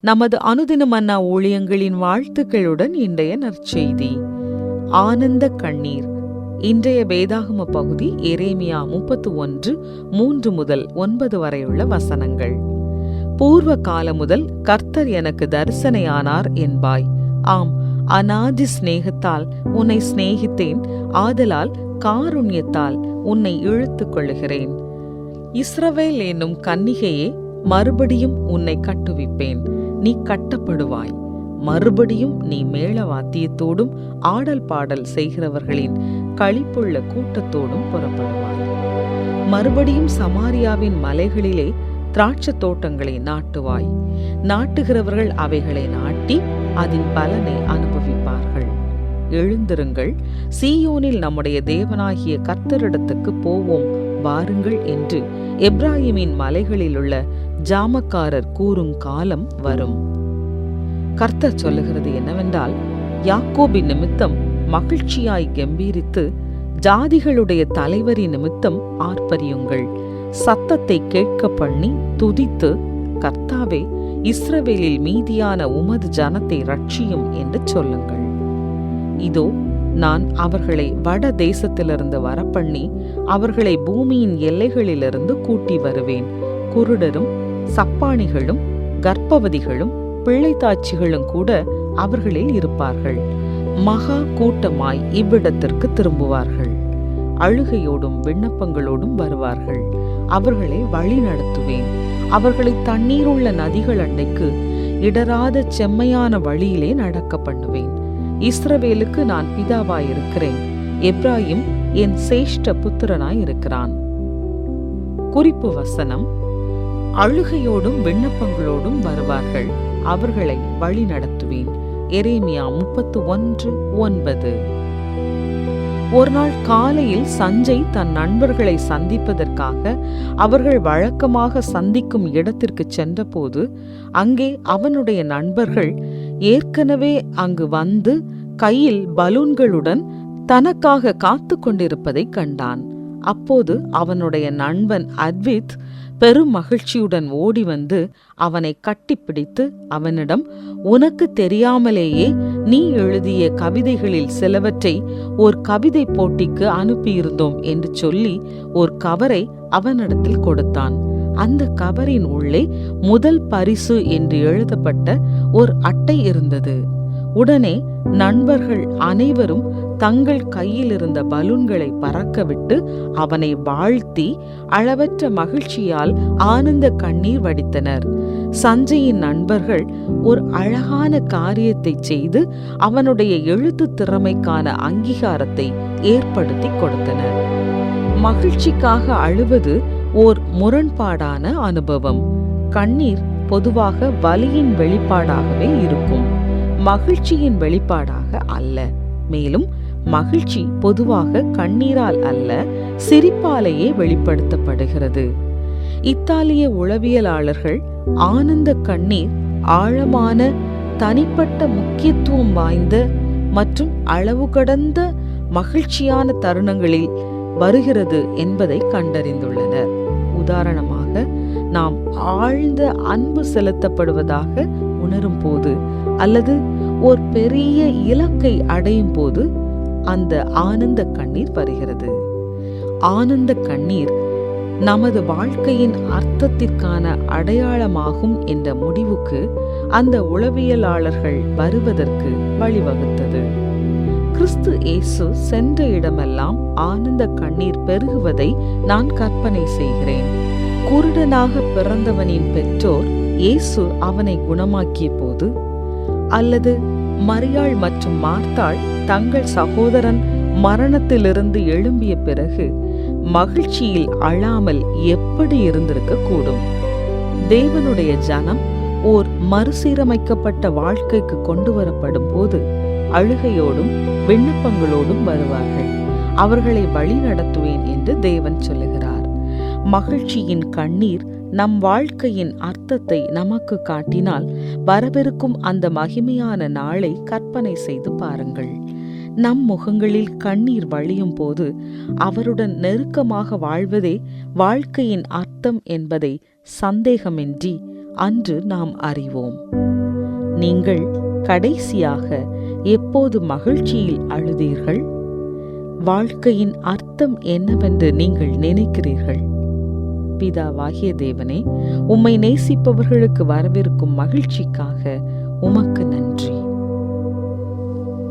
நமது அனுதின மன்னா ஊழியங்களின் வாழ்த்துக்களுடன் இன்றைய நற்செய்தி. ஆனந்த கண்ணீர். இன்றைய வேதாகம பகுதி எரேமியா 31:3 முதல் 9 வரையுள்ள வசனங்கள். பூர்வ காலம் முதல் கர்த்தர் எனக்கு தரிசனையானார் என்பாய். ஆம், அநாதி சிநேகத்தால் உன்னை சிநேகித்தேன், ஆதலால் காருண்யத்தால் உன்னை இழுத்துக் கொள்ளுகிறேன். இஸ்ரவேல் என்னும் கன்னிகையே, மறுபடியும் உன்னை கட்டுவிப்பேன், நீ கட்டப்படுவாய். மறுபடியும் நீ மேள வாத்தியத்தோடும் ஆடல் பாடல் செய்கிறவர்களின் களிப்புள்ள கூட்டத்தோடும் புறப்படுவாய். மறுபடியும் சமாரியாவின் மலைகளிலே திராட்சை தோட்டங்களை நாட்டுவாய். நாட்டுகிறவர்கள் அவைகளை நாட்டி அதன் பலனை அனுபவிப்பார்கள். எழுந்திருங்கள், சீயோனில் நம்முடைய தேவனாகிய கர்த்தரிடத்துக்கு போவோம் வாருங்கள் என்று எப்ராயிமின் மலைகளில் உள்ள ஜாமக்காரர் கூறும் காலம் வரும். கர்த்தர் சொல்லுகிறது என்னவென்றால், யாக்கோபின் நிமித்தம் மகிழ்ச்சியாய் கம்பீரித்து ஜாதிகளுடைய தலைவரின் நிமித்தம் ஆர்ப்பரியுங்கள். சத்தத்தை கேட்க பண்ணி துதித்து, கர்த்தாவே, இஸ்ரவேலில் மீதியான உமது ஜனத்தை ரட்சியும் என்று சொல்லுங்கள். இதோ, நான் அவர்களை வட தேசத்திலிருந்து வரப்பண்ணி அவர்களை பூமியின் எல்லைகளிலிருந்து கூட்டி வருவேன். குருடரும் சப்பாணிகளும் கர்ப்பவதிகளும் பிள்ளைத்தாட்சிகளும் கூட அவர்களில் இருப்பார்கள். மகா கூட்டமாய் இவ்விடத்திற்கு திரும்புவார்கள். அழுகையோடும் விண்ணப்பங்களோடும் வருவார்கள். அவர்களை வழி நடத்துவேன். அவர்களை தண்ணீருள்ள நதிகள் அண்டைக்கு இடராத செம்மையான வழியிலே நடக்க பண்ணுவேன். இஸ்ரவேலுக்கு நான் பிதாவாயிருக்கிறேன், எப்ராயிம் என் சேஷ்ட புத்திரனாயிருக்கிறான். குறிப்பு வசனம்: அழுகையோடும் விண்ணப்பங்களோடும் வருவார்கள், அவர்களை வழி நடத்துவேன். எரேமியா 31:9. ஒரு நாள் காலையில் சஞ்சய் தன் நண்பர்களை சந்திப்பதற்காக அவர்கள் வழக்கமாக சந்திக்கும் இடத்திற்கு சென்றபோது அங்கே அவனுடைய நண்பர்கள் ஏற்கனவே அங்கு வந்து கையில் பலூன்களுடன் தனக்காக காத்து கொண்டிருப்பதை கண்டான். அப்போது அவனுடைய நண்பன் அத்வித் பெரும் மகிழ்ச்சியுடன் ஓடி வந்து அவனை கட்டிப்பிடித்து அவனிடம், உனக்கு தெரியாமலேயே நீ எழுதிய கவிதைகளில் சிலவற்றை ஒரு கவிதை போட்டிக்கு அனுப்பியிருந்தோம் என்று சொல்லி ஒரு கவரை அவனிடத்தில் கொடுத்தான். அந்த கவரின் உள்ளே முதல் பரிசு என்று எழுதப்பட்ட ஒரு அட்டை இருந்தது. உடனே நண்பர்கள் அனைவரும் தங்கள் கையில் இருந்த பலூன்களை பறக்கவிட்டு அவனை வாழ்த்தி அளவற்ற மகிழ்ச்சியால் ஆனந்த கண்ணீர் வடித்தனர். சஞ்சயின் நண்பர்கள் ஒரு அழகான காரியத்தை செய்து அவனுடைய எழுத்து திறமைக்கான அங்கீகாரத்தை ஏற்படுத்தி கொடுத்தனர். மகிழ்ச்சிக்காக அழுவது ஓர் முரண்பாடான அனுபவம். கண்ணீர் பொதுவாக வலியின் வெளிப்பாடாகவே இருக்கும், மகிழ்ச்சியின் வெளிப்பாடாக அல்ல. மேலும் மகிழ்ச்சி பொதுவாக கண்ணீரால் அல்ல, சிரிப்பாலேயே வெளிப்படுத்தப்படுகிறது. இத்தாலிய உளவியலாளர்கள் ஆனந்த கண்ணீர் ஆழமான, தனிப்பட்ட முக்கியத்துவம் வாய்ந்த மற்றும் அளவு கடந்த மகிழ்ச்சியான தருணங்களில் வருகிறது என்பதை கண்டறிந்துள்ளனர். உதாரணமாக, நாம் ஆழ்ந்த அன்பு செலுத்தப்படுவதாக உணரும் போது அல்லது ஒரு பெரிய இலக்கை அடையும் போது அந்த ஆனந்த கண்ணீர் வருகிறது. ஆனந்த கண்ணீர் நமது வாழ்க்கையின் அர்த்தத்திற்கான அடையாளமாகும் என்ற முடிவுக்கு அந்த உளவியலாளர்கள் வருவதற்கு வழிவகுத்தது. கிறிஸ்து இயேசு சென்ற இடமெல்லாம் ஆனந்த கண்ணீர் பெருகுவதை நான் கற்பனை செய்கிறேன். குருடனாக பிறந்தவனின் பெற்றோர் இயேசு அவனை குணமாக்கிய போது, அல்லது மரியாள் மற்றும் மார்த்தாள் தங்கள் சகோதரன் மரணத்திலிருந்து எழும்பிய பிறகு மகிழ்ச்சியில் அழாமல் எப்படி இருந்திருக்க கூடும்? தேவனுடைய ஜனம் ஓர் மறுசீரமைக்கப்பட்ட வாழ்க்கைக்கு கொண்டு வரப்படும் போது அழுகையோடும் விண்ணப்பங்களோடும் வருவார்கள். அவர்களை வழி நடத்துவேன் என்று தேவன் சொல்லுகிறார். மகிழ்ச்சியின் கண்ணீர் நம் வாழ்க்கையின் அர்த்தத்தை நமக்கு காட்டினால் வரவிருக்கும் அந்த மகிமையான நாளை கற்பனை செய்து பாருங்கள். நம் முகங்களில் கண்ணீர் வழியும் போது அவருடன் நெருக்கமாக வாழ்வதே வாழ்க்கையின் அர்த்தம் என்பதை சந்தேகமின்றி அன்று நாம் அறிவோம். நீங்கள் கடைசியாக எப்போது மகிழ்ச்சியில் அழுதீர்கள்? வாழ்க்கையின் அர்த்தம் என்னவென்று நீங்கள் நினைக்கிறீர்கள்? பிதாவாகிய தேவனே, உம்மை நேசிப்பவர்களுக்கு வரவிருக்கும் மகிழ்ச்சிக்காக உமக்கு நன்றி.